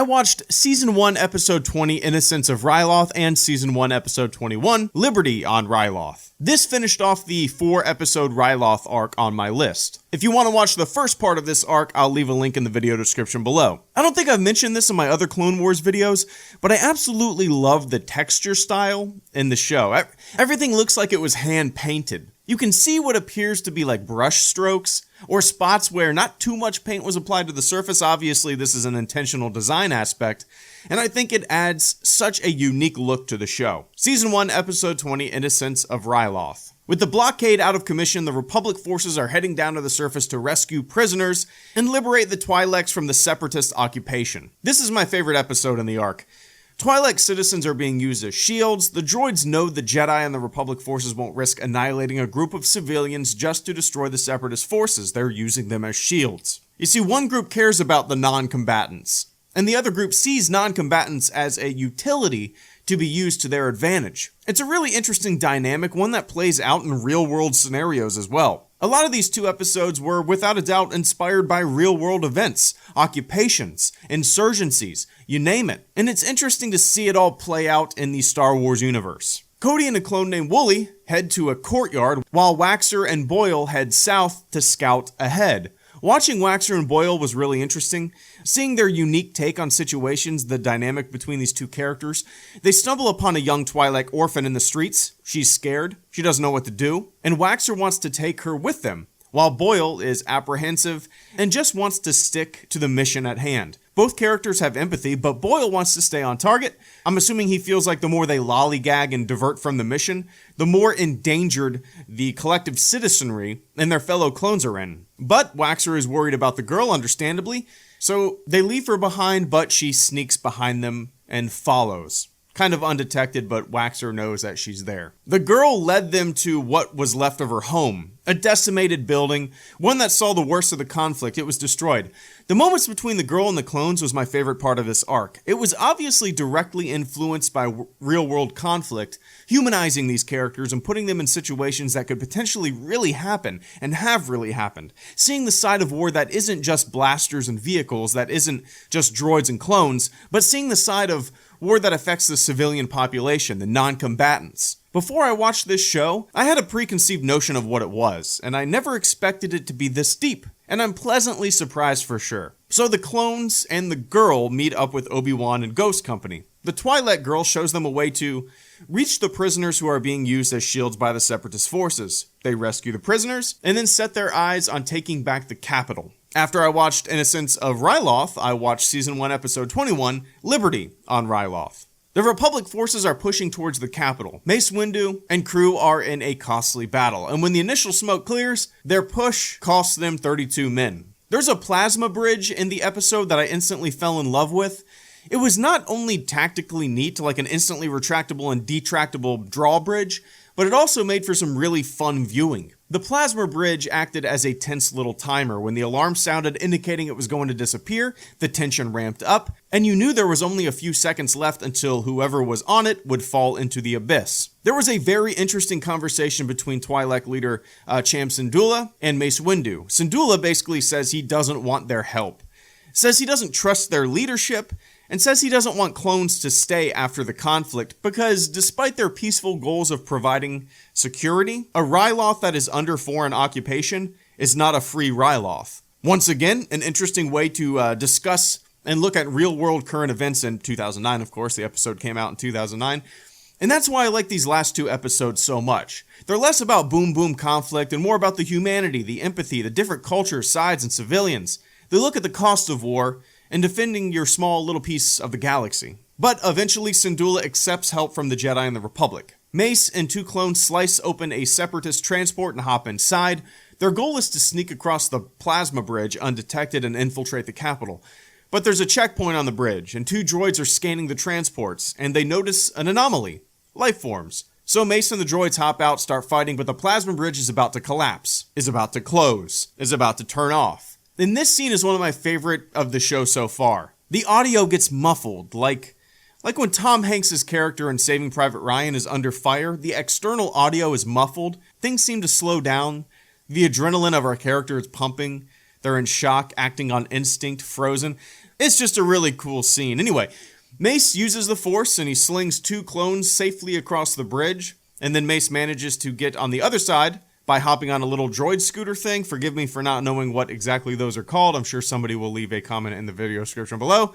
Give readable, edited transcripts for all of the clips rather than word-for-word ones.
watched Season 1, Episode 20, Innocence of Ryloth, and Season 1, Episode 21, Liberty on Ryloth. This finished off the 4-episode Ryloth arc on my list. If you want to watch the first part of this arc, I'll leave a link in the video description below. I don't think I've mentioned this in my other Clone Wars videos, but I absolutely love the texture style in the show. Everything looks like it was hand-painted. You can see what appears to be like brush strokes, or spots where not too much paint was applied to the surface. Obviously, this is an intentional design aspect, and I think it adds such a unique look to the show. Season 1, Episode 20, Innocence of Ryloth. With the blockade out of commission, the Republic forces are heading down to the surface to rescue prisoners and liberate the Twi'leks from the Separatist occupation. This is my favorite episode in the arc. Twi'lek citizens are being used as shields. The droids know the Jedi and the Republic forces won't risk annihilating a group of civilians just to destroy the Separatist forces. They're using them as shields. You see, one group cares about the non-combatants, and the other group sees non-combatants as a utility to be used to their advantage. It's a really interesting dynamic, one that plays out in real-world scenarios as well. A lot of these 2 episodes were, without a doubt, inspired by real-world events, occupations, insurgencies, you name it. And it's interesting to see it all play out in the Star Wars universe. Cody and a clone named Wooly head to a courtyard, while Waxer and Boyle head south to scout ahead. Watching Waxer and Boyle was really interesting. Seeing their unique take on situations, the dynamic between these 2 characters. They stumble upon a young Twi'lek orphan in the streets. She's scared. She doesn't know what to do. And Waxer wants to take her with them, while Boyle is apprehensive and just wants to stick to the mission at hand. Both characters have empathy, but Boyle wants to stay on target. I'm assuming he feels like the more they lollygag and divert from the mission, the more endangered the collective citizenry and their fellow clones are in. But Waxer is worried about the girl, understandably, so they leave her behind, but she sneaks behind them and follows. Kind of undetected, but Waxer knows that she's there. The girl led them to what was left of her home, a decimated building, one that saw the worst of the conflict. It was destroyed. The moments between the girl and the clones was my favorite part of this arc. It was obviously directly influenced by real-world conflict, humanizing these characters and putting them in situations that could potentially really happen, and have really happened. Seeing the side of war that isn't just blasters and vehicles, that isn't just droids and clones, but seeing the side of war that affects the civilian population, the non-combatants. Before I watched this show, I had a preconceived notion of what it was, and I never expected it to be this deep, and I'm pleasantly surprised for sure. So the clones and the girl meet up with Obi-Wan and Ghost Company. The Twi'lek girl shows them a way to reach the prisoners who are being used as shields by the Separatist forces. They rescue the prisoners, and then set their eyes on taking back the capital. After I watched Innocence of Ryloth, I watched Season 1, Episode 21, Liberty on Ryloth. The Republic forces are pushing towards the capital. Mace Windu and crew are in a costly battle, and when the initial smoke clears, their push costs them 32 men. There's a plasma bridge in the episode that I instantly fell in love with. It was not only tactically neat, like an instantly retractable and detractable drawbridge, but it also made for some really fun viewing. The plasma bridge acted as a tense little timer. When the alarm sounded indicating it was going to disappear, the tension ramped up, and you knew there was only a few seconds left until whoever was on it would fall into the abyss. There was a very interesting conversation between Twi'lek leader Cham Syndulla and Mace Windu. Syndulla basically says he doesn't want their help, says he doesn't trust their leadership, and says he doesn't want clones to stay after the conflict because despite their peaceful goals of providing security, a Ryloth that is under foreign occupation is not a free Ryloth. Once again, an interesting way to discuss and look at real-world current events in 2009, of course. The episode came out in 2009. And that's why I like these last 2 episodes so much. They're less about boom-boom conflict and more about the humanity, the empathy, the different cultures, sides, and civilians. They look at the cost of war and defending your small little piece of the galaxy. But eventually Syndulla accepts help from the Jedi and the Republic. Mace and 2 clones slice open a Separatist transport and hop inside. Their goal is to sneak across the plasma bridge undetected and infiltrate the capital. But there's a checkpoint on the bridge, and 2 droids are scanning the transports, and they notice an anomaly. Life forms. So Mace and the droids hop out, start fighting, but the plasma bridge is about to collapse, is about to close, is about to turn off. And this scene is one of my favorite of the show so far. The audio gets muffled, like when Tom Hanks' character in Saving Private Ryan is under fire, the external audio is muffled, things seem to slow down, the adrenaline of our character is pumping, they're in shock, acting on instinct, frozen. It's just a really cool scene. Anyway, Mace uses the Force and he slings 2 clones safely across the bridge, and then Mace manages to get on the other side by hopping on a little droid scooter thing. Forgive me for not knowing what exactly those are called. I'm sure somebody will leave a comment in the video description below.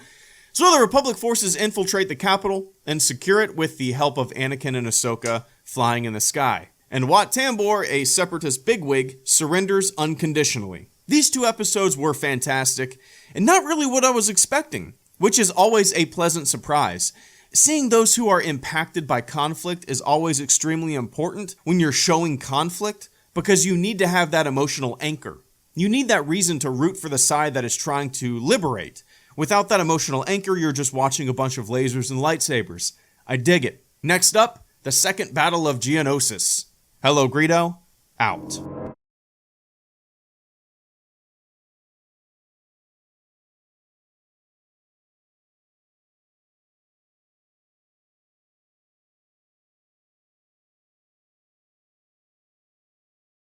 So the Republic forces infiltrate the capital and secure it with the help of Anakin and Ahsoka flying in the sky. And Wat Tambor, a separatist bigwig, surrenders unconditionally. These 2 episodes were fantastic, and not really what I was expecting, which is always a pleasant surprise. Seeing those who are impacted by conflict is always extremely important when you're showing conflict, because you need to have that emotional anchor. You need that reason to root for the side that is trying to liberate. Without that emotional anchor, you're just watching a bunch of lasers and lightsabers. I dig it. Next up, the second battle of Geonosis. HelloGreedo, out.